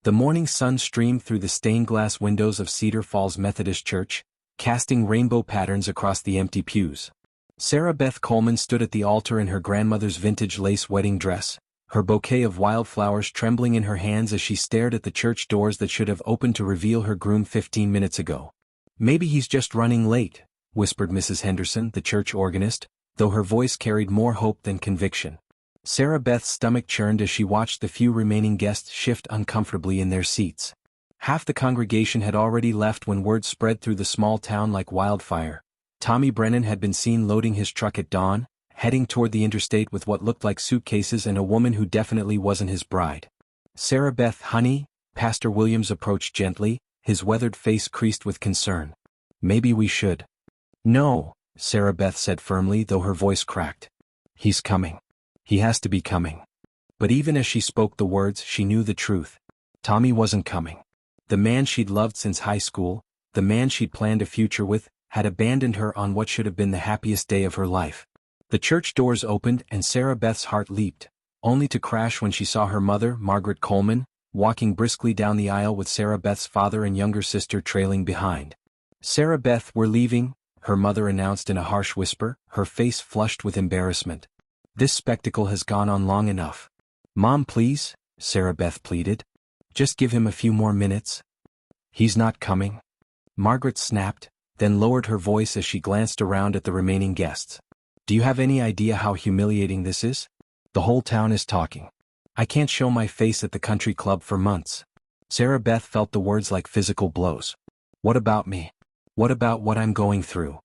The morning sun streamed through the stained-glass windows of Cedar Falls Methodist Church, casting rainbow patterns across the empty pews. Sarah Beth Coleman stood at the altar in her grandmother's vintage lace wedding dress, her bouquet of wildflowers trembling in her hands as she stared at the church doors that should have opened to reveal her groom 15 minutes ago. "Maybe he's just running late," whispered Mrs. Henderson, the church organist, though her voice carried more hope than conviction. Sarah Beth's stomach churned as she watched the few remaining guests shift uncomfortably in their seats. Half the congregation had already left when word spread through the small town like wildfire. Tommy Brennan had been seen loading his truck at dawn, heading toward the interstate with what looked like suitcases and a woman who definitely wasn't his bride. "Sarah Beth, honey," Pastor Williams approached gently, his weathered face creased with concern. "Maybe we should." "No," Sarah Beth said firmly, though her voice cracked. "He's coming. He has to be coming." But even as she spoke the words, she knew the truth. Tommy wasn't coming. The man she'd loved since high school, the man she'd planned a future with, had abandoned her on what should have been the happiest day of her life. The church doors opened and Sarah Beth's heart leaped, only to crash when she saw her mother, Margaret Coleman, walking briskly down the aisle with Sarah Beth's father and younger sister trailing behind. "Sarah Beth, we're leaving," her mother announced in a harsh whisper, her face flushed with embarrassment. "This spectacle has gone on long enough." "Mom, please," Sarah Beth pleaded. "Just give him a few more minutes." "He's not coming," Margaret snapped, then lowered her voice as she glanced around at the remaining guests. "Do you have any idea how humiliating this is? The whole town is talking. I can't show my face at the country club for months." Sarah Beth felt the words like physical blows. "What about me? What about what I'm going through?"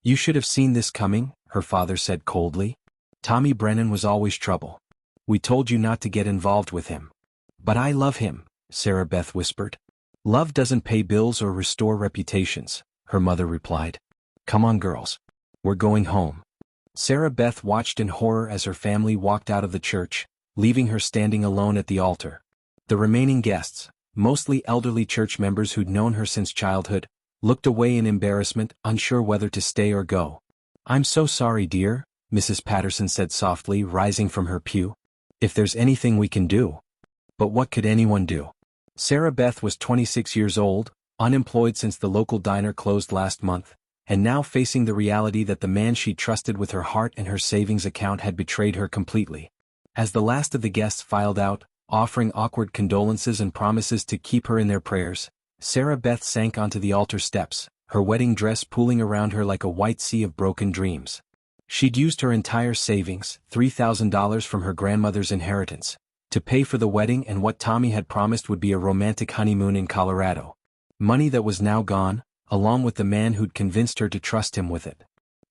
"You should have seen this coming," her father said coldly. "Tommy Brennan was always trouble. We told you not to get involved with him." "But I love him," Sarah Beth whispered. "Love doesn't pay bills or restore reputations," her mother replied. "Come on, girls. We're going home." Sarah Beth watched in horror as her family walked out of the church, leaving her standing alone at the altar. The remaining guests, mostly elderly church members who'd known her since childhood, looked away in embarrassment, unsure whether to stay or go. "I'm so sorry, dear," Mrs. Patterson said softly, rising from her pew. "If there's anything we can do." But what could anyone do? Sarah Beth was 26 years old, unemployed since the local diner closed last month, and now facing the reality that the man she trusted with her heart and her savings account had betrayed her completely. As the last of the guests filed out, offering awkward condolences and promises to keep her in their prayers, Sarah Beth sank onto the altar steps, her wedding dress pooling around her like a white sea of broken dreams. She'd used her entire savings, $3,000 from her grandmother's inheritance, to pay for the wedding and what Tommy had promised would be a romantic honeymoon in Colorado. Money that was now gone, along with the man who'd convinced her to trust him with it.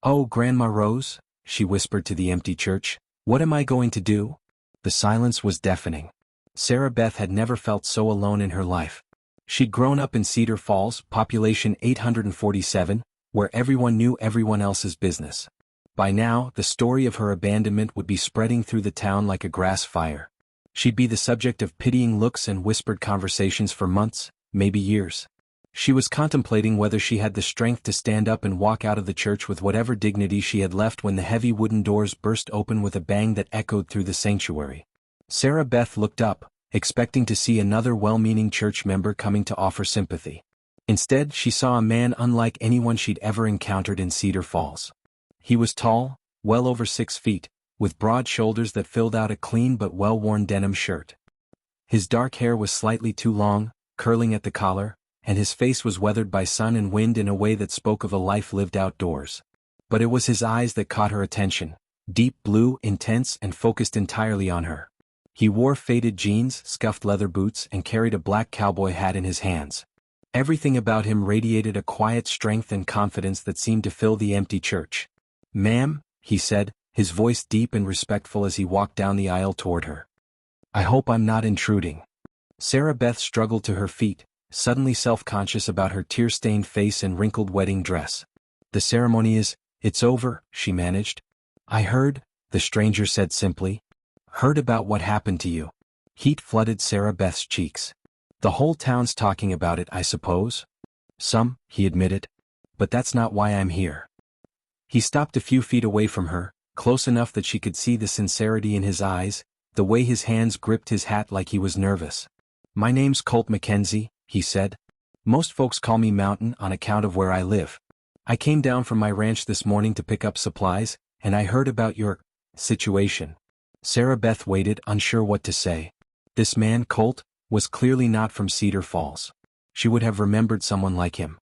"Oh, Grandma Rose," she whispered to the empty church, "what am I going to do?" The silence was deafening. Sarah Beth had never felt so alone in her life. She'd grown up in Cedar Falls, population 847, where everyone knew everyone else's business. By now, the story of her abandonment would be spreading through the town like a grass fire. She'd be the subject of pitying looks and whispered conversations for months, maybe years. She was contemplating whether she had the strength to stand up and walk out of the church with whatever dignity she had left when the heavy wooden doors burst open with a bang that echoed through the sanctuary. Sarah Beth looked up, expecting to see another well-meaning church member coming to offer sympathy. Instead, she saw a man unlike anyone she'd ever encountered in Cedar Falls. He was tall, well over 6 feet, with broad shoulders that filled out a clean but well-worn denim shirt. His dark hair was slightly too long, curling at the collar, and his face was weathered by sun and wind in a way that spoke of a life lived outdoors. But it was his eyes that caught her attention, deep blue, intense, and focused entirely on her. He wore faded jeans, scuffed leather boots, and carried a black cowboy hat in his hands. Everything about him radiated a quiet strength and confidence that seemed to fill the empty church. "Ma'am," he said, his voice deep and respectful as he walked down the aisle toward her. "I hope I'm not intruding." Sarah Beth struggled to her feet, suddenly self-conscious about her tear-stained face and wrinkled wedding dress. "The ceremony it's over," she managed. "I heard," the stranger said simply. "Heard about what happened to you." Heat flooded Sarah Beth's cheeks. "The whole town's talking about it, I suppose?" "Some," he admitted. "But that's not why I'm here." He stopped a few feet away from her, close enough that she could see the sincerity in his eyes, the way his hands gripped his hat like he was nervous. My name's Colt Mackenzie, he said. Most folks call me Mountain on account of where I live. I came down from my ranch this morning to pick up supplies, and I heard about your situation. Sarah Beth waited, unsure what to say. This man, Colt, was clearly not from Cedar Falls. She would have remembered someone like him.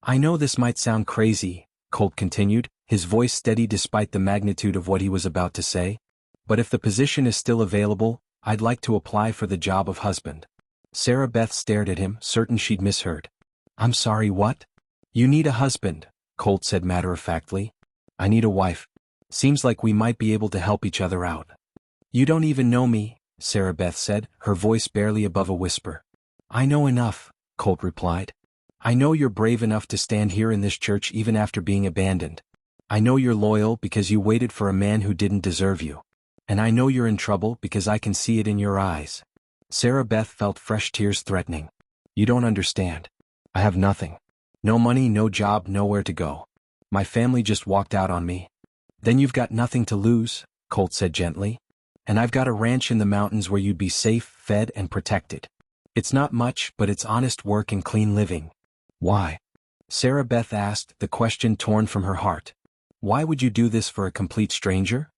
I know this might sound crazy, Colt continued, his voice steady despite the magnitude of what he was about to say. But if the position is still available, I'd like to apply for the job of husband. Sarah Beth stared at him, certain she'd misheard. I'm sorry, what? You need a husband, Colt said matter-of-factly. I need a wife. Seems like we might be able to help each other out. You don't even know me, Sarah Beth said, her voice barely above a whisper. I know enough, Colt replied. I know you're brave enough to stand here in this church even after being abandoned. I know you're loyal because you waited for a man who didn't deserve you. And I know you're in trouble because I can see it in your eyes. Sarah Beth felt fresh tears threatening. You don't understand. I have nothing. No money, no job, nowhere to go. My family just walked out on me. Then you've got nothing to lose, Colt said gently. And I've got a ranch in the mountains where you'd be safe, fed, and protected. It's not much, but it's honest work and clean living. Why? Sarah Beth asked, the question torn from her heart. Why would you do this for a complete stranger?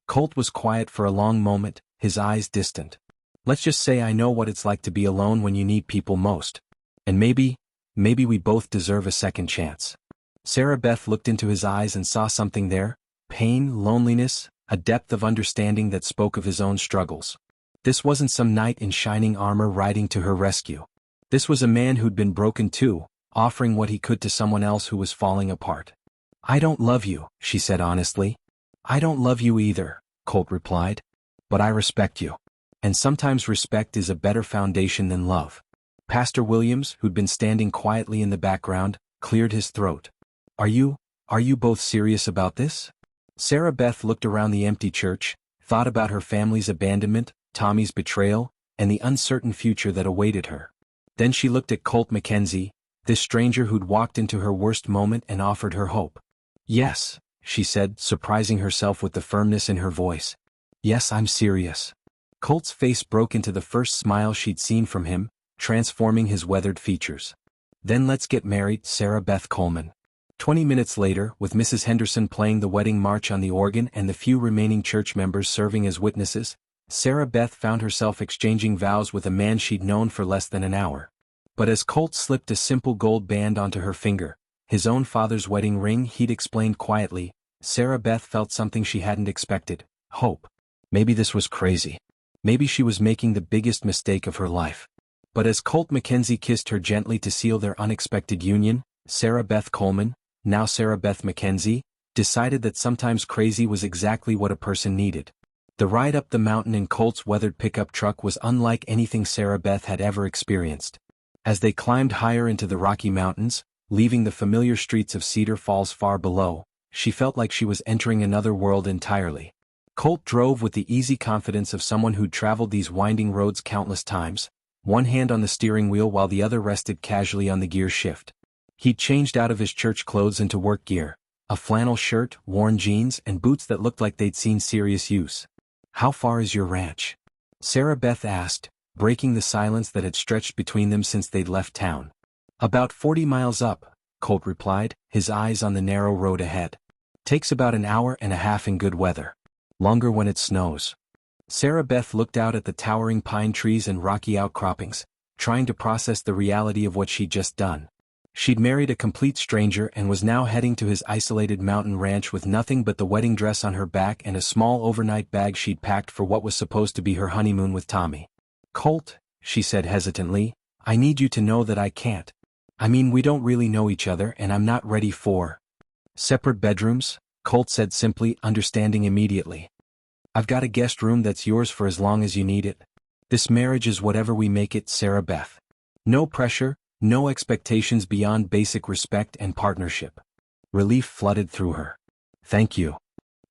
Colt was quiet for a long moment, his eyes distant. Let's just say I know what it's like to be alone when you need people most. And maybe we both deserve a second chance. Sarah Beth looked into his eyes and saw something there, pain, loneliness, a depth of understanding that spoke of his own struggles. This wasn't some knight in shining armor riding to her rescue. This was a man who'd been broken too, offering what he could to someone else who was falling apart. I don't love you, she said honestly. I don't love you either, Colt replied. But I respect you. And sometimes respect is a better foundation than love. Pastor Williams, who'd been standing quietly in the background, cleared his throat. Are you both serious about this? Sarah Beth looked around the empty church, thought about her family's abandonment, Tommy's betrayal, and the uncertain future that awaited her. Then she looked at Colt Mackenzie, this stranger who'd walked into her worst moment and offered her hope. Yes, she said, surprising herself with the firmness in her voice. Yes, I'm serious. Colt's face broke into the first smile she'd seen from him, transforming his weathered features. Then let's get married, Sarah Beth Coleman. 20 minutes later, with Mrs. Henderson playing the wedding march on the organ and the few remaining church members serving as witnesses, Sarah Beth found herself exchanging vows with a man she'd known for less than an hour. But as Colt slipped a simple gold band onto her finger, his own father's wedding ring, he'd explained quietly, Sarah Beth felt something she hadn't expected, hope. Maybe this was crazy. Maybe she was making the biggest mistake of her life. But as Colt Mackenzie kissed her gently to seal their unexpected union, Sarah Beth Coleman, now Sarah Beth Mackenzie, decided that sometimes crazy was exactly what a person needed. The ride up the mountain in Colt's weathered pickup truck was unlike anything Sarah Beth had ever experienced. As they climbed higher into the Rocky Mountains, leaving the familiar streets of Cedar Falls far below, she felt like she was entering another world entirely. Colt drove with the easy confidence of someone who'd traveled these winding roads countless times, one hand on the steering wheel while the other rested casually on the gear shift. He'd changed out of his church clothes into work gear, a flannel shirt, worn jeans, and boots that looked like they'd seen serious use. How far is your ranch? Sarah Beth asked, breaking the silence that had stretched between them since they'd left town. About 40 miles up, Colt replied, his eyes on the narrow road ahead. Takes about an hour and a half in good weather. Longer when it snows. Sarah Beth looked out at the towering pine trees and rocky outcroppings, trying to process the reality of what she'd just done. She'd married a complete stranger and was now heading to his isolated mountain ranch with nothing but the wedding dress on her back and a small overnight bag she'd packed for what was supposed to be her honeymoon with Tommy. Colt, she said hesitantly, I need you to know that I can't. I mean, we don't really know each other and I'm not ready for separate bedrooms, Colt said simply, understanding immediately. I've got a guest room that's yours for as long as you need it. This marriage is whatever we make it, Sarah Beth. No pressure, no expectations beyond basic respect and partnership. Relief flooded through her. Thank you.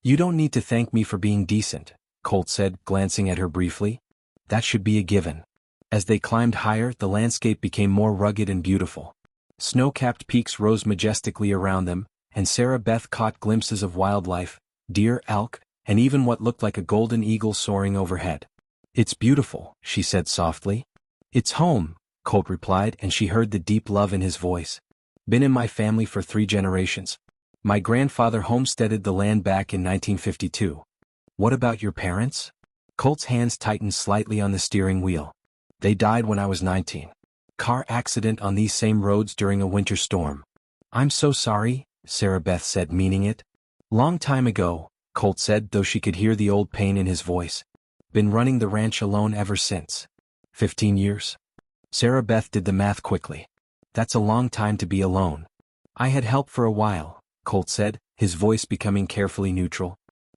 You don't need to thank me for being decent, Colt said, glancing at her briefly. That should be a given. As they climbed higher, the landscape became more rugged and beautiful. Snow-capped peaks rose majestically around them, and Sarah Beth caught glimpses of wildlife, deer, elk, and even what looked like a golden eagle soaring overhead. It's beautiful, she said softly. It's home, Colt replied, and she heard the deep love in his voice. Been in my family for 3 generations. My grandfather homesteaded the land back in 1952. What about your parents? Colt's hands tightened slightly on the steering wheel. They died when I was 19. Car accident on these same roads during a winter storm. I'm so sorry, Sarah Beth said, meaning it. Long time ago, Colt said, though she could hear the old pain in his voice. Been running the ranch alone ever since. 15 years? Sarah Beth did the math quickly. That's a long time to be alone. I had help for a while, Colt said, his voice becoming carefully neutral.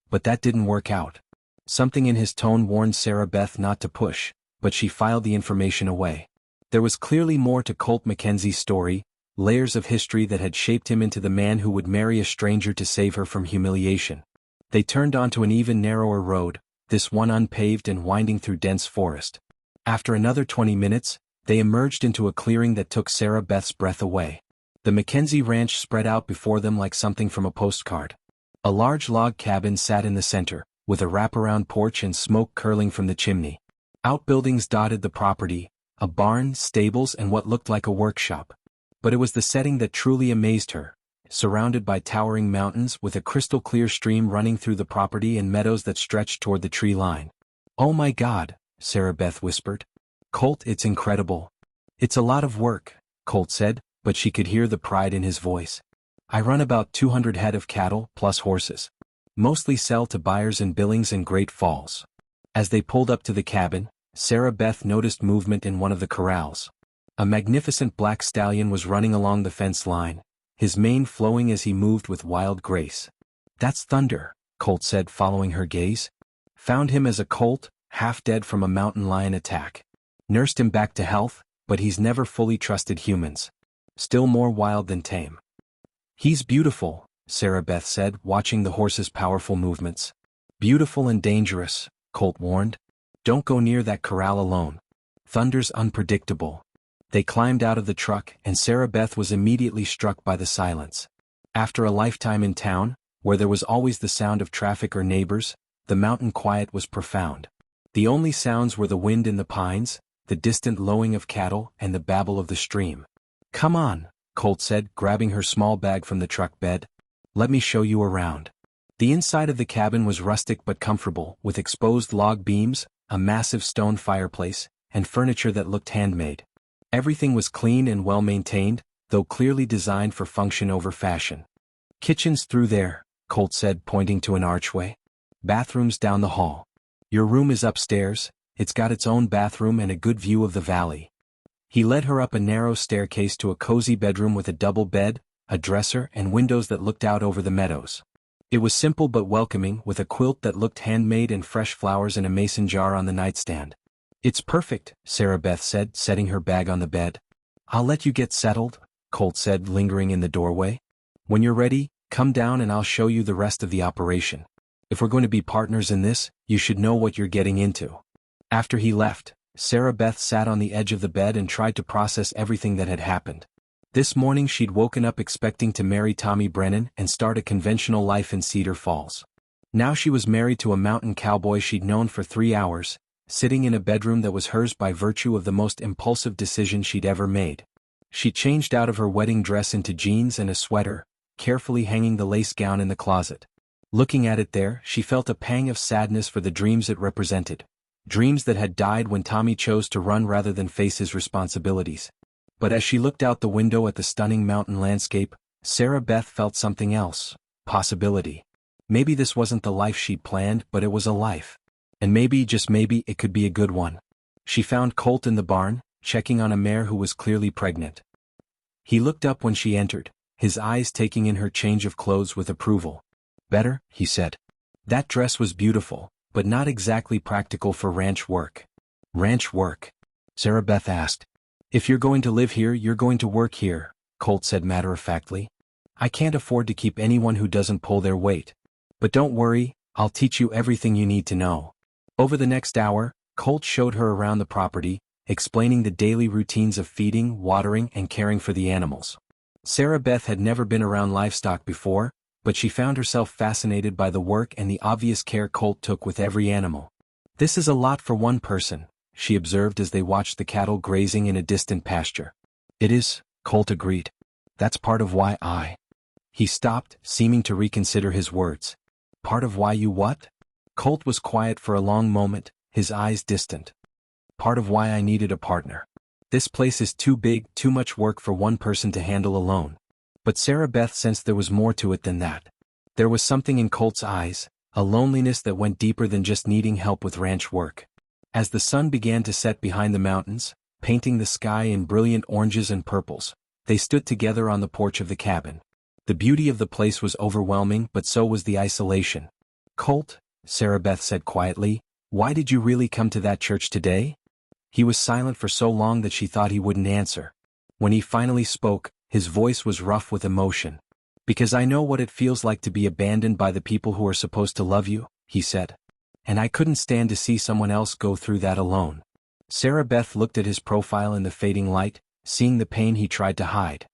But that didn't work out. Something in his tone warned Sarah Beth not to push, but she filed the information away. There was clearly more to Colt Mackenzie's story, layers of history that had shaped him into the man who would marry a stranger to save her from humiliation. They turned onto an even narrower road, this one unpaved and winding through dense forest. After another 20 minutes, they emerged into a clearing that took Sarah Beth's breath away. The Mackenzie ranch spread out before them like something from a postcard. A large log cabin sat in the center, with a wraparound porch and smoke curling from the chimney. Outbuildings dotted the property, a barn, stables, and what looked like a workshop. But it was the setting that truly amazed her, surrounded by towering mountains with a crystal-clear stream running through the property and meadows that stretched toward the tree line. Oh my God, Sarah Beth whispered. Colt, it's incredible. It's a lot of work, Colt said, but she could hear the pride in his voice. I run about 200 head of cattle, plus horses. Mostly sell to buyers in Billings and Great Falls. As they pulled up to the cabin, Sarah Beth noticed movement in one of the corrals. A magnificent black stallion was running along the fence line, his mane flowing as he moved with wild grace. That's Thunder, Colt said, following her gaze. Found him as a colt, half dead from a mountain lion attack. Nursed him back to health, but he's never fully trusted humans. Still more wild than tame. He's beautiful, Sarah Beth said, watching the horse's powerful movements. Beautiful and dangerous, Colt warned. Don't go near that corral alone. Thunder's unpredictable. They climbed out of the truck, and Sarah Beth was immediately struck by the silence. After a lifetime in town, where there was always the sound of traffic or neighbors, the mountain quiet was profound. The only sounds were the wind in the pines, the distant lowing of cattle, and the babble of the stream. Come on, Colt said, grabbing her small bag from the truck bed. Let me show you around. The inside of the cabin was rustic but comfortable, with exposed log beams, a massive stone fireplace, and furniture that looked handmade. Everything was clean and well-maintained, though clearly designed for function over fashion. Kitchen's through there, Colt said, pointing to an archway. Bathrooms down the hall. Your room is upstairs, it's got its own bathroom and a good view of the valley. He led her up a narrow staircase to a cozy bedroom with a double bed, a dresser, and windows that looked out over the meadows. It was simple but welcoming, with a quilt that looked handmade and fresh flowers in a mason jar on the nightstand. It's perfect, Sarah Beth said, setting her bag on the bed. I'll let you get settled, Colt said, lingering in the doorway. When you're ready, come down and I'll show you the rest of the operation. If we're going to be partners in this, you should know what you're getting into. After he left, Sarah Beth sat on the edge of the bed and tried to process everything that had happened. This morning she'd woken up expecting to marry Tommy Brennan and start a conventional life in Cedar Falls. Now she was married to a mountain cowboy she'd known for 3 hours, sitting in a bedroom that was hers by virtue of the most impulsive decision she'd ever made. She changed out of her wedding dress into jeans and a sweater, carefully hanging the lace gown in the closet. Looking at it there, she felt a pang of sadness for the dreams it represented. Dreams that had died when Tommy chose to run rather than face his responsibilities. But as she looked out the window at the stunning mountain landscape, Sarah Beth felt something else, possibility. Maybe this wasn't the life she'd planned, but it was a life. And maybe, just maybe, it could be a good one. She found Colt in the barn, checking on a mare who was clearly pregnant. He looked up when she entered, his eyes taking in her change of clothes with approval. Better, he said. That dress was beautiful, but not exactly practical for ranch work. Ranch work? Sarah Beth asked. If you're going to live here, you're going to work here, Colt said matter-of-factly. I can't afford to keep anyone who doesn't pull their weight. But don't worry, I'll teach you everything you need to know. Over the next hour, Colt showed her around the property, explaining the daily routines of feeding, watering, and caring for the animals. Sarah Beth had never been around livestock before, but she found herself fascinated by the work and the obvious care Colt took with every animal. This is a lot for one person, she observed as they watched the cattle grazing in a distant pasture. It is, Colt agreed. That's part of why I. He stopped, seeming to reconsider his words. Part of why you what? Colt was quiet for a long moment, his eyes distant. Part of why I needed a partner. This place is too big, too much work for one person to handle alone. But Sarah Beth sensed there was more to it than that. There was something in Colt's eyes, a loneliness that went deeper than just needing help with ranch work. As the sun began to set behind the mountains, painting the sky in brilliant oranges and purples, they stood together on the porch of the cabin. The beauty of the place was overwhelming, but so was the isolation. Colt, Sarah Beth said quietly, why did you really come to that church today? He was silent for so long that she thought he wouldn't answer. When he finally spoke, his voice was rough with emotion. Because I know what it feels like to be abandoned by the people who are supposed to love you, he said. And I couldn't stand to see someone else go through that alone. Sarah Beth looked at his profile in the fading light, seeing the pain he tried to hide.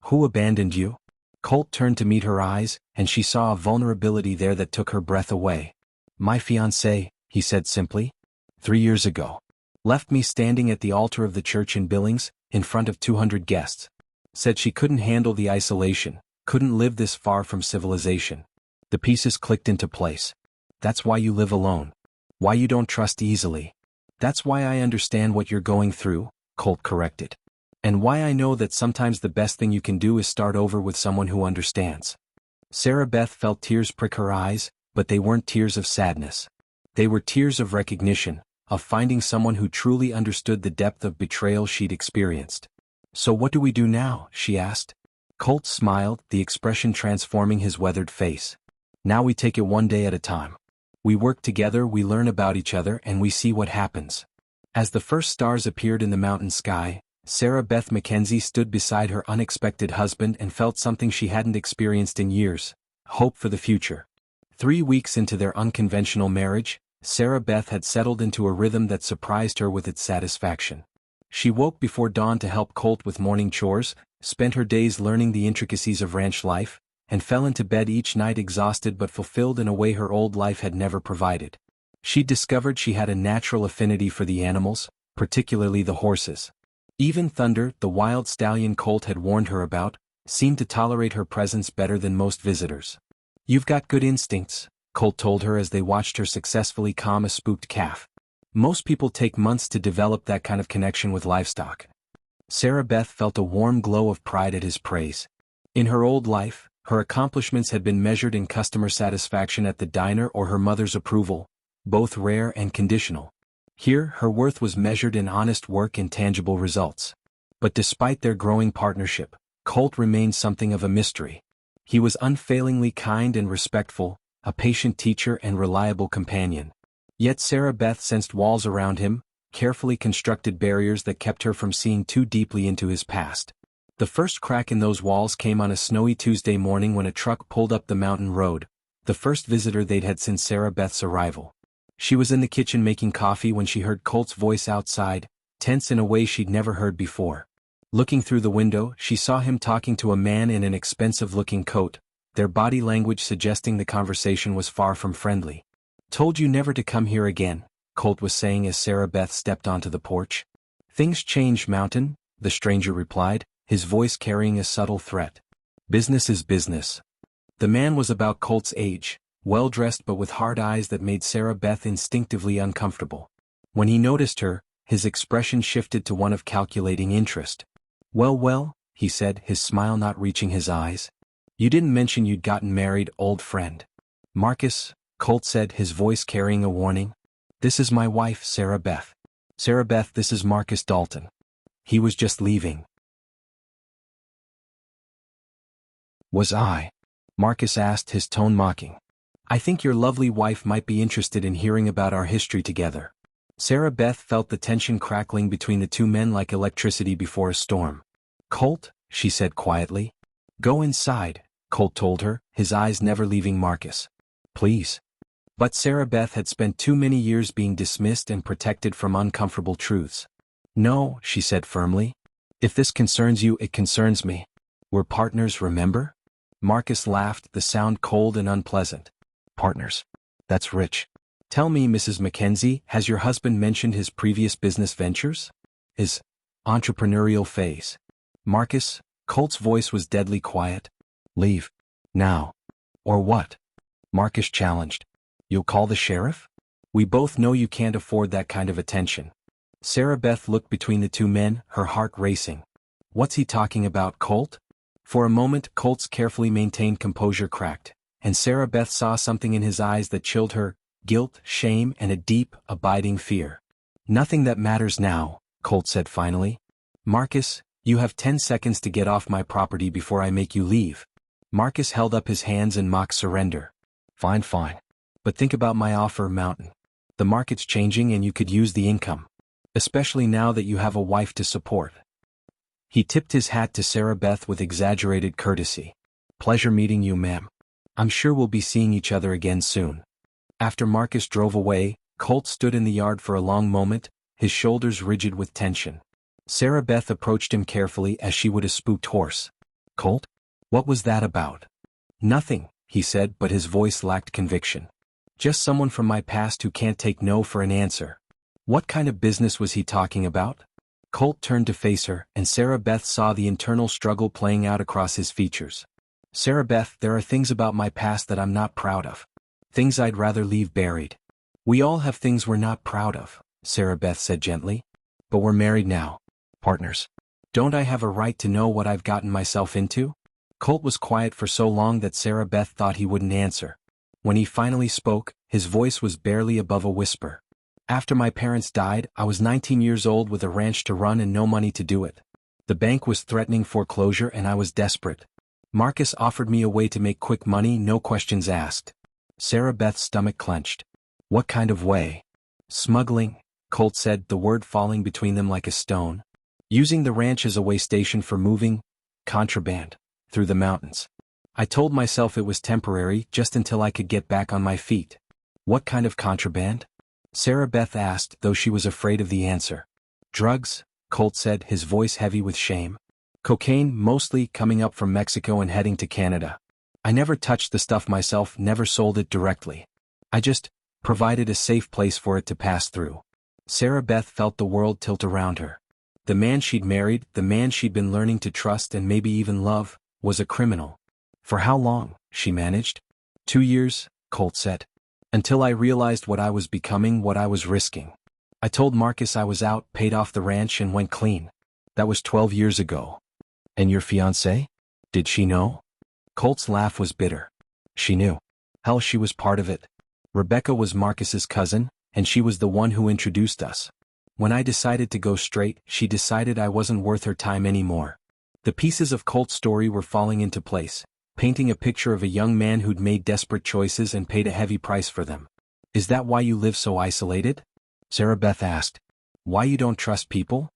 Who abandoned you? Colt turned to meet her eyes, and she saw a vulnerability there that took her breath away. My fiancé, he said simply. 3 years ago. Left me standing at the altar of the church in Billings, in front of 200 guests. Said she couldn't handle the isolation, couldn't live this far from civilization. The pieces clicked into place. That's why you live alone. Why you don't trust easily. That's why I understand what you're going through, Colt corrected. And why I know that sometimes the best thing you can do is start over with someone who understands. Sarah Beth felt tears prick her eyes, but they weren't tears of sadness. They were tears of recognition, of finding someone who truly understood the depth of betrayal she'd experienced. So what do we do now? She asked. Colt smiled, the expression transforming his weathered face. Now we take it one day at a time. We work together, we learn about each other, and we see what happens. As the first stars appeared in the mountain sky, Sarah Beth Mackenzie stood beside her unexpected husband and felt something she hadn't experienced in years: hope for the future. 3 weeks into their unconventional marriage, Sarah Beth had settled into a rhythm that surprised her with its satisfaction. She woke before dawn to help Colt with morning chores, spent her days learning the intricacies of ranch life, and fell into bed each night exhausted but fulfilled in a way her old life had never provided. She discovered she had a natural affinity for the animals, particularly the horses. Even Thunder, the wild stallion Colt had warned her about, seemed to tolerate her presence better than most visitors. You've got good instincts, Colt told her as they watched her successfully calm a spooked calf. Most people take months to develop that kind of connection with livestock. Sarah Beth felt a warm glow of pride at his praise. In her old life, her accomplishments had been measured in customer satisfaction at the diner or her mother's approval, both rare and conditional. Here, her worth was measured in honest work and tangible results. But despite their growing partnership, Colt remained something of a mystery. He was unfailingly kind and respectful, a patient teacher and reliable companion. Yet Sarah Beth sensed walls around him, carefully constructed barriers that kept her from seeing too deeply into his past. The first crack in those walls came on a snowy Tuesday morning when a truck pulled up the mountain road, the first visitor they'd had since Sarah Beth's arrival. She was in the kitchen making coffee when she heard Colt's voice outside, tense in a way she'd never heard before. Looking through the window, she saw him talking to a man in an expensive-looking coat, their body language suggesting the conversation was far from friendly. Told you never to come here again, Colt was saying as Sarah Beth stepped onto the porch. Things change, Mountain, the stranger replied, his voice carrying a subtle threat. Business is business. The man was about Colt's age, well-dressed but with hard eyes that made Sarah Beth instinctively uncomfortable. When he noticed her, his expression shifted to one of calculating interest. Well, he said, his smile not reaching his eyes. You didn't mention you'd gotten married, old friend. Marcus, Colt said, his voice carrying a warning. This is my wife, Sarah Beth. Sarah Beth, this is Marcus Dalton. He was just leaving. Was I? Marcus asked, his tone mocking. I think your lovely wife might be interested in hearing about our history together. Sarah Beth felt the tension crackling between the two men like electricity before a storm. Colt, she said quietly. Go inside, Colt told her, his eyes never leaving Marcus. Please. But Sarah Beth had spent too many years being dismissed and protected from uncomfortable truths. No, she said firmly. If this concerns you, it concerns me. We're partners, remember? Marcus laughed, the sound cold and unpleasant. Partners. That's rich. Tell me, Mrs. Mackenzie, has your husband mentioned his previous business ventures? His entrepreneurial phase? Marcus, Colt's voice was deadly quiet. Leave. Now. Or what? Marcus challenged. You'll call the sheriff? We both know you can't afford that kind of attention. Sarah Beth looked between the two men, her heart racing. What's he talking about, Colt? For a moment, Colt's carefully maintained composure cracked, and Sarah Beth saw something in his eyes that chilled her: guilt, shame, and a deep, abiding fear. Nothing that matters now, Colt said finally. Marcus, you have 10 seconds to get off my property before I make you leave. Marcus held up his hands in mock surrender. Fine. But think about my offer, Mountain. The market's changing and you could use the income. Especially now that you have a wife to support. He tipped his hat to Sarah Beth with exaggerated courtesy. Pleasure meeting you, ma'am. I'm sure we'll be seeing each other again soon. After Marcus drove away, Colt stood in the yard for a long moment, his shoulders rigid with tension. Sarah Beth approached him carefully as she would a spooked horse. Colt? What was that about? Nothing, he said, but his voice lacked conviction. Just someone from my past who can't take no for an answer. What kind of business was he talking about? Colt turned to face her, and Sarah Beth saw the internal struggle playing out across his features. Sarah Beth, there are things about my past that I'm not proud of. Things I'd rather leave buried. We all have things we're not proud of, Sarah Beth said gently. But we're married now. Partners. Don't I have a right to know what I've gotten myself into? Colt was quiet for so long that Sarah Beth thought he wouldn't answer. When he finally spoke, his voice was barely above a whisper. After my parents died, I was 19 years old with a ranch to run and no money to do it. The bank was threatening foreclosure and I was desperate. Marcus offered me a way to make quick money, no questions asked. Sarah Beth's stomach clenched. What kind of way? Smuggling, Colt said, the word falling between them like a stone. Using the ranch as a way station for moving contraband through the mountains. I told myself it was temporary, just until I could get back on my feet. What kind of contraband? Sarah Beth asked, though she was afraid of the answer. Drugs, Colt said, his voice heavy with shame. Cocaine, mostly coming up from Mexico and heading to Canada. I never touched the stuff myself, never sold it directly. I just provided a safe place for it to pass through. Sarah Beth felt the world tilt around her. The man she'd married, the man she'd been learning to trust and maybe even love, was a criminal. For how long? She managed. 2 years, Colt said. Until I realized what I was becoming, what I was risking. I told Marcus I was out, paid off the ranch and went clean. That was 12 years ago. And your fiancée? Did she know? Colt's laugh was bitter. She knew. Hell, she was part of it. Rebecca was Marcus's cousin, and she was the one who introduced us. When I decided to go straight, she decided I wasn't worth her time anymore. The pieces of Colt's story were falling into place, painting a picture of a young man who'd made desperate choices and paid a heavy price for them. Is that why you live so isolated? Sarah Beth asked. Why you don't trust people?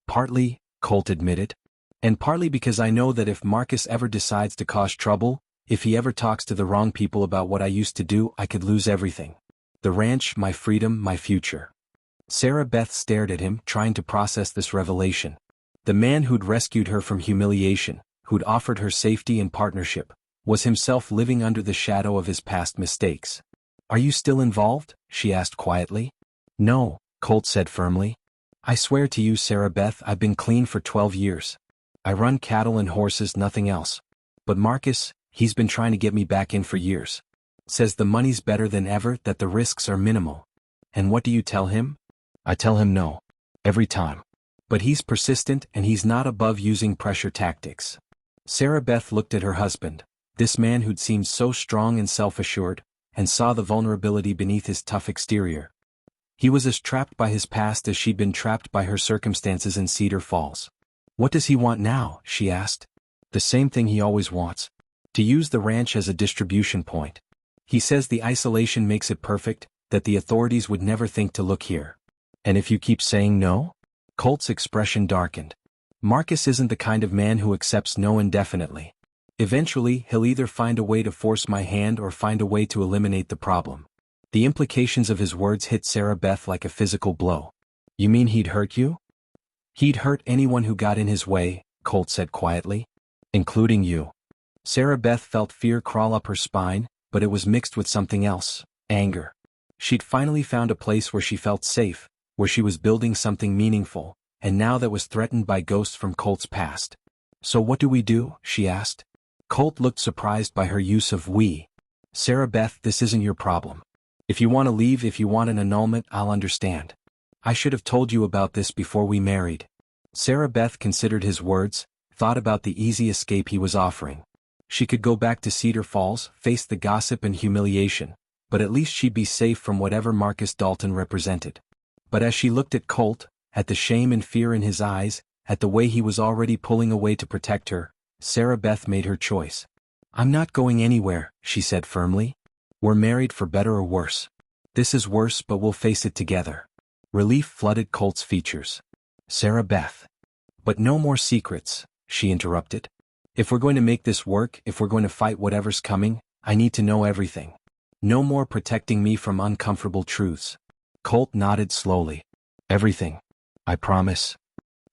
Partly, Colt admitted. And partly because I know that if Marcus ever decides to cause trouble, if he ever talks to the wrong people about what I used to do, I could lose everything. The ranch, my freedom, my future. Sarah Beth stared at him, trying to process this revelation. The man who'd rescued her from humiliation, who'd offered her safety and partnership, was himself living under the shadow of his past mistakes. Are you still involved? She asked quietly. No, Colt said firmly. I swear to you, Sarah Beth, I've been clean for 12 years. I run cattle and horses, nothing else. But Marcus, he's been trying to get me back in for years. Says the money's better than ever, that the risks are minimal. And what do you tell him? I tell him no. Every time. But he's persistent and he's not above using pressure tactics. Sarah Beth looked at her husband, this man who'd seemed so strong and self-assured, and saw the vulnerability beneath his tough exterior. He was as trapped by his past as she'd been trapped by her circumstances in Cedar Falls. What does he want now? She asked. The same thing he always wants. To use the ranch as a distribution point. He says the isolation makes it perfect, that the authorities would never think to look here. And if you keep saying no? Colt's expression darkened. Marcus isn't the kind of man who accepts no indefinitely. Eventually, he'll either find a way to force my hand or find a way to eliminate the problem. The implications of his words hit Sarah Beth like a physical blow. You mean he'd hurt you? He'd hurt anyone who got in his way, Colt said quietly. Including you. Sarah Beth felt fear crawl up her spine, but it was mixed with something else, anger. She'd finally found a place where she felt safe, where she was building something meaningful, and now that was threatened by ghosts from Colt's past. "So what do we do?" she asked. Colt looked surprised by her use of we. "Sarah Beth, this isn't your problem. If you want to leave, if you want an annulment, I'll understand. I should have told you about this before we married." Sarah Beth considered his words, thought about the easy escape he was offering. She could go back to Cedar Falls, face the gossip and humiliation, but at least she'd be safe from whatever Marcus Dalton represented. But as she looked at Colt, at the shame and fear in his eyes, at the way he was already pulling away to protect her, Sarah Beth made her choice. "I'm not going anywhere," she said firmly. "We're married for better or worse. This is worse, but we'll face it together." Relief flooded Colt's features. "Sarah Beth." "But no more secrets," she interrupted. "If we're going to make this work, if we're going to fight whatever's coming, I need to know everything. No more protecting me from uncomfortable truths." Colt nodded slowly. "Everything. I promise."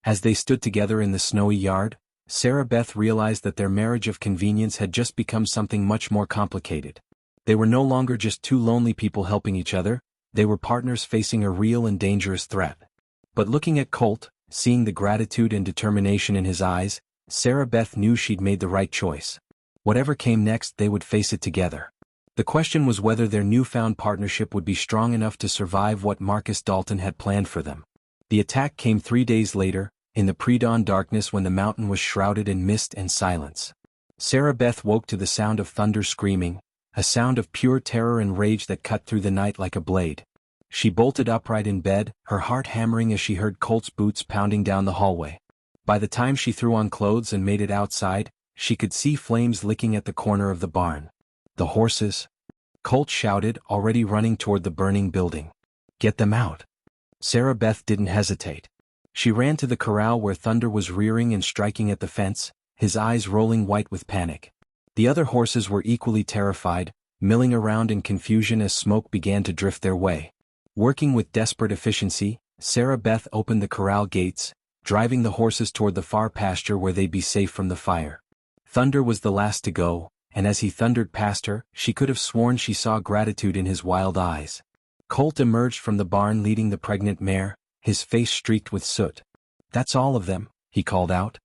As they stood together in the snowy yard, Sarah Beth realized that their marriage of convenience had just become something much more complicated. They were no longer just two lonely people helping each other, they were partners facing a real and dangerous threat. But looking at Colt, seeing the gratitude and determination in his eyes, Sarah Beth knew she'd made the right choice. Whatever came next, they would face it together. The question was whether their newfound partnership would be strong enough to survive what Marcus Dalton had planned for them. The attack came 3 days later, in the pre-dawn darkness when the mountain was shrouded in mist and silence. Sarah Beth woke to the sound of thunder screaming, a sound of pure terror and rage that cut through the night like a blade. She bolted upright in bed, her heart hammering as she heard Colt's boots pounding down the hallway. By the time she threw on clothes and made it outside, she could see flames licking at the corner of the barn. "The horses!" Colt shouted, already running toward the burning building. "Get them out!" Sarah Beth didn't hesitate. She ran to the corral where Thunder was rearing and striking at the fence, his eyes rolling white with panic. The other horses were equally terrified, milling around in confusion as smoke began to drift their way. Working with desperate efficiency, Sarah Beth opened the corral gates, driving the horses toward the far pasture where they'd be safe from the fire. Thunder was the last to go, and as he thundered past her, she could have sworn she saw gratitude in his wild eyes. Colt emerged from the barn leading the pregnant mare, his face streaked with soot. "That's all of them," he called out.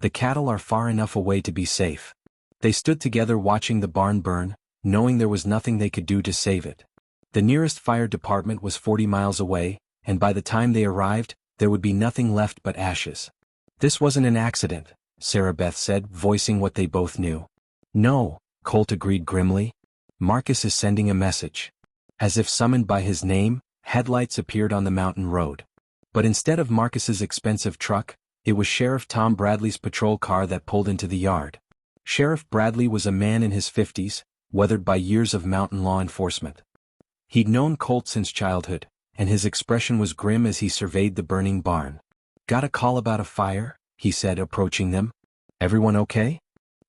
"The cattle are far enough away to be safe." They stood together watching the barn burn, knowing there was nothing they could do to save it. The nearest fire department was 40 miles away, and by the time they arrived, there would be nothing left but ashes. "This wasn't an accident," Sarah Beth said, voicing what they both knew. "No," Colt agreed grimly. "Marcus is sending a message." As if summoned by his name, headlights appeared on the mountain road. But instead of Marcus's expensive truck, it was Sheriff Tom Bradley's patrol car that pulled into the yard. Sheriff Bradley was a man in his 50s, weathered by years of mountain law enforcement. He'd known Colt since childhood, and his expression was grim as he surveyed the burning barn. "Got a call about a fire?" he said, approaching them. "Everyone okay?"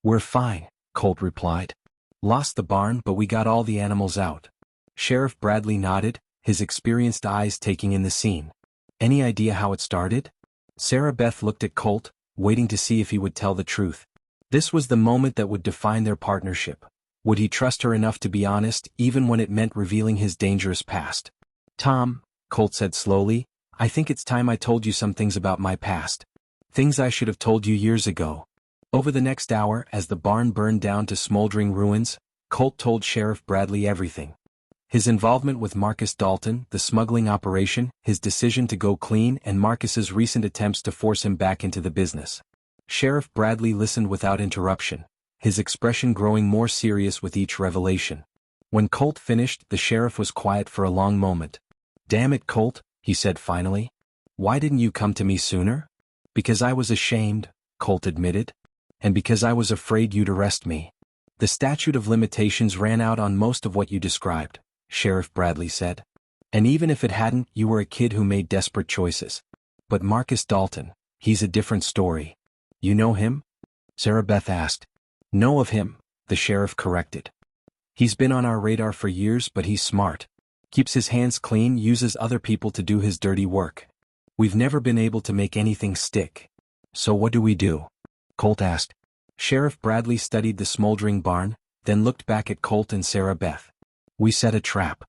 "We're fine," Colt replied. "Lost the barn, but we got all the animals out." Sheriff Bradley nodded, his experienced eyes taking in the scene. "Any idea how it started?" Sarah Beth looked at Colt, waiting to see if he would tell the truth. This was the moment that would define their partnership. Would he trust her enough to be honest, even when it meant revealing his dangerous past? "Tom," Colt said slowly, "I think it's time I told you some things about my past. Things I should have told you years ago." Over the next hour, as the barn burned down to smoldering ruins, Colt told Sheriff Bradley everything. His involvement with Marcus Dalton, the smuggling operation, his decision to go clean, and Marcus's recent attempts to force him back into the business. Sheriff Bradley listened without interruption, his expression growing more serious with each revelation. When Colt finished, the sheriff was quiet for a long moment. "Damn it, Colt," he said finally. "Why didn't you come to me sooner?" "Because I was ashamed," Colt admitted. "And because I was afraid you'd arrest me." "The statute of limitations ran out on most of what you described," Sheriff Bradley said. "And even if it hadn't, you were a kid who made desperate choices. But Marcus Dalton, he's a different story." "You know him?" Sarah Beth asked. "Know of him," the sheriff corrected. "He's been on our radar for years, but he's smart. Keeps his hands clean, uses other people to do his dirty work. We've never been able to make anything stick." "So what do we do?" Colt asked. Sheriff Bradley studied the smoldering barn, then looked back at Colt and Sarah Beth. "We set a trap."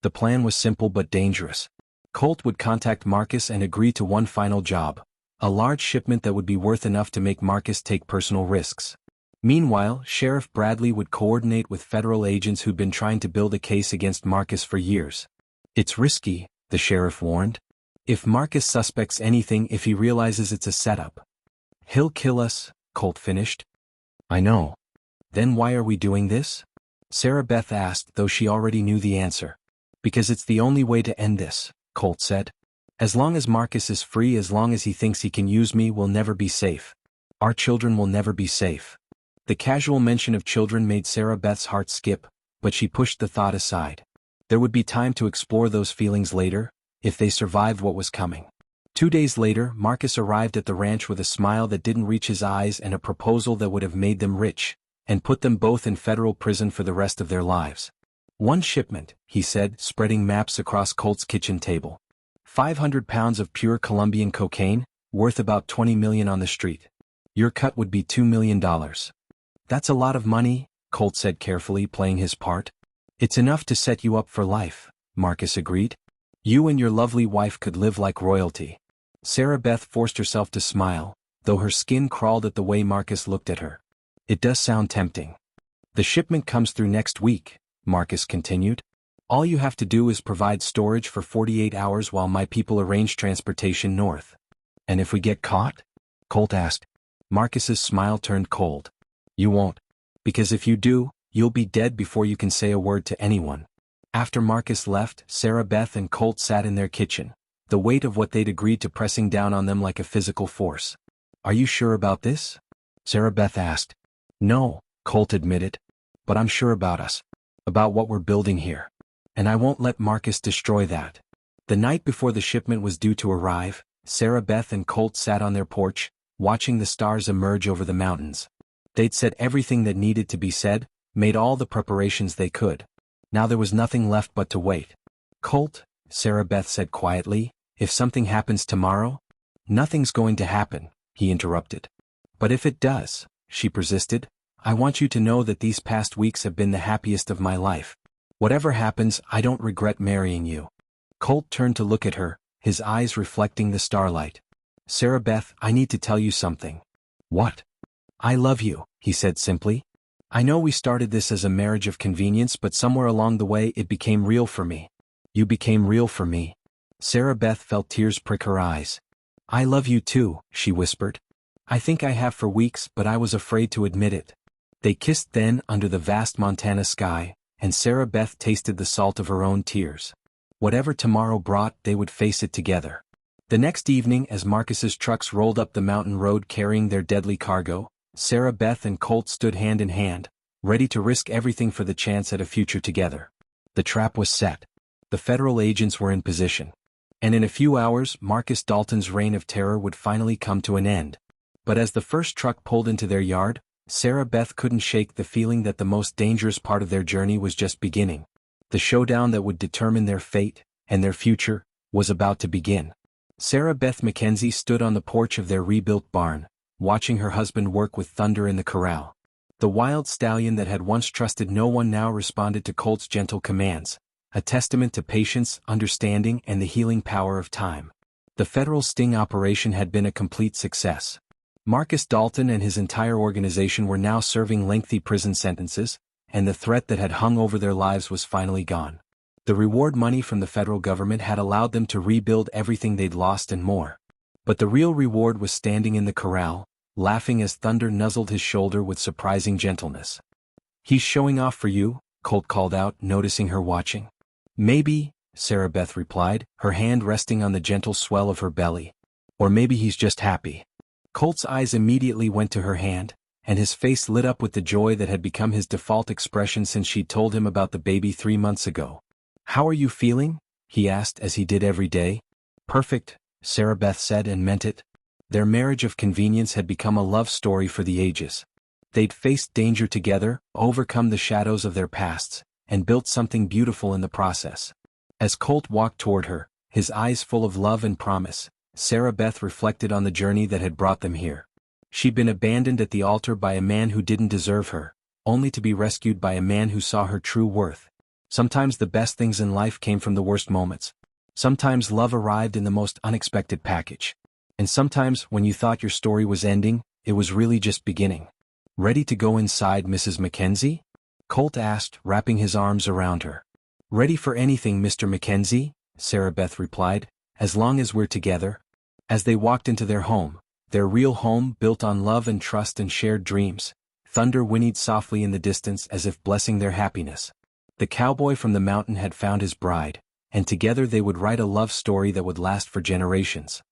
The plan was simple but dangerous. Colt would contact Marcus and agree to one final job, a large shipment that would be worth enough to make Marcus take personal risks. Meanwhile, Sheriff Bradley would coordinate with federal agents who'd been trying to build a case against Marcus for years. It's risky, the sheriff warned. If Marcus suspects anything, if he realizes it's a setup, he'll kill us, Colt finished. I know. Then why are we doing this? Sarah Beth asked, though she already knew the answer. Because it's the only way to end this, Colt said. As long as Marcus is free, as long as he thinks he can use me, we'll never be safe. Our children will never be safe. The casual mention of children made Sarah Beth's heart skip, but she pushed the thought aside. There would be time to explore those feelings later, if they survived what was coming. 2 days later, Marcus arrived at the ranch with a smile that didn't reach his eyes and a proposal that would have made them rich, and put them both in federal prison for the rest of their lives. One shipment, he said, spreading maps across Colt's kitchen table. 500 pounds of pure Colombian cocaine, worth about $20 million on the street. Your cut would be $2 million. That's a lot of money, Colt said carefully, playing his part. It's enough to set you up for life, Marcus agreed. You and your lovely wife could live like royalty. Sarah Beth forced herself to smile, though her skin crawled at the way Marcus looked at her. It does sound tempting. The shipment comes through next week, Marcus continued. All you have to do is provide storage for 48 hours while my people arrange transportation north. And if we get caught? Colt asked. Marcus's smile turned cold. You won't. Because if you do, you'll be dead before you can say a word to anyone. After Marcus left, Sarah Beth and Colt sat in their kitchen, the weight of what they'd agreed to pressing down on them like a physical force. Are you sure about this? Sarah Beth asked. No, Colt admitted. But I'm sure about us. About what we're building here. And I won't let Marcus destroy that. The night before the shipment was due to arrive, Sarah Beth and Colt sat on their porch, watching the stars emerge over the mountains. They'd said everything that needed to be said, made all the preparations they could. Now there was nothing left but to wait. Colt, Sarah Beth said quietly, if something happens tomorrow? Nothing's going to happen, he interrupted. But if it does, she persisted, I want you to know that these past weeks have been the happiest of my life. Whatever happens, I don't regret marrying you. Colt turned to look at her, his eyes reflecting the starlight. Sarah Beth, I need to tell you something. What? I love you, he said simply. I know we started this as a marriage of convenience, but somewhere along the way it became real for me. You became real for me. Sarah Beth felt tears prick her eyes. I love you too, she whispered. I think I have for weeks, but I was afraid to admit it. They kissed then under the vast Montana sky, and Sarah Beth tasted the salt of her own tears. Whatever tomorrow brought, they would face it together. The next evening, as Marcus's trucks rolled up the mountain road carrying their deadly cargo, Sarah Beth and Colt stood hand in hand, ready to risk everything for the chance at a future together. The trap was set. The federal agents were in position. And in a few hours, Marcus Dalton's reign of terror would finally come to an end. But as the first truck pulled into their yard, Sarah Beth couldn't shake the feeling that the most dangerous part of their journey was just beginning. The showdown that would determine their fate, and their future, was about to begin. Sarah Beth Mackenzie stood on the porch of their rebuilt barn, watching her husband work with thunder in the corral. The wild stallion that had once trusted no one now responded to Colt's gentle commands, a testament to patience, understanding, and the healing power of time. The federal sting operation had been a complete success. Marcus Dalton and his entire organization were now serving lengthy prison sentences, and the threat that had hung over their lives was finally gone. The reward money from the federal government had allowed them to rebuild everything they'd lost and more. But the real reward was standing in the corral, laughing as thunder nuzzled his shoulder with surprising gentleness. He's showing off for you, Colt called out, noticing her watching. Maybe, Sarah Beth replied, her hand resting on the gentle swell of her belly. Or maybe he's just happy. Colt's eyes immediately went to her hand, and his face lit up with the joy that had become his default expression since she'd told him about the baby 3 months ago. How are you feeling? He asked as he did every day. Perfect, Sarah Beth said, and meant it. Their marriage of convenience had become a love story for the ages. They'd faced danger together, overcome the shadows of their pasts, and built something beautiful in the process. As Colt walked toward her, his eyes full of love and promise, Sarah Beth reflected on the journey that had brought them here. She'd been abandoned at the altar by a man who didn't deserve her, only to be rescued by a man who saw her true worth. Sometimes the best things in life came from the worst moments. Sometimes love arrived in the most unexpected package. And sometimes, when you thought your story was ending, it was really just beginning. "Ready to go inside, Mrs. Mackenzie?" Colt asked, wrapping his arms around her. "Ready for anything, Mr. Mackenzie," Sarah Beth replied, "as long as we're together." As they walked into their home, their real home built on love and trust and shared dreams, thunder whinnied softly in the distance as if blessing their happiness. The cowboy from the mountain had found his bride, and together they would write a love story that would last for generations.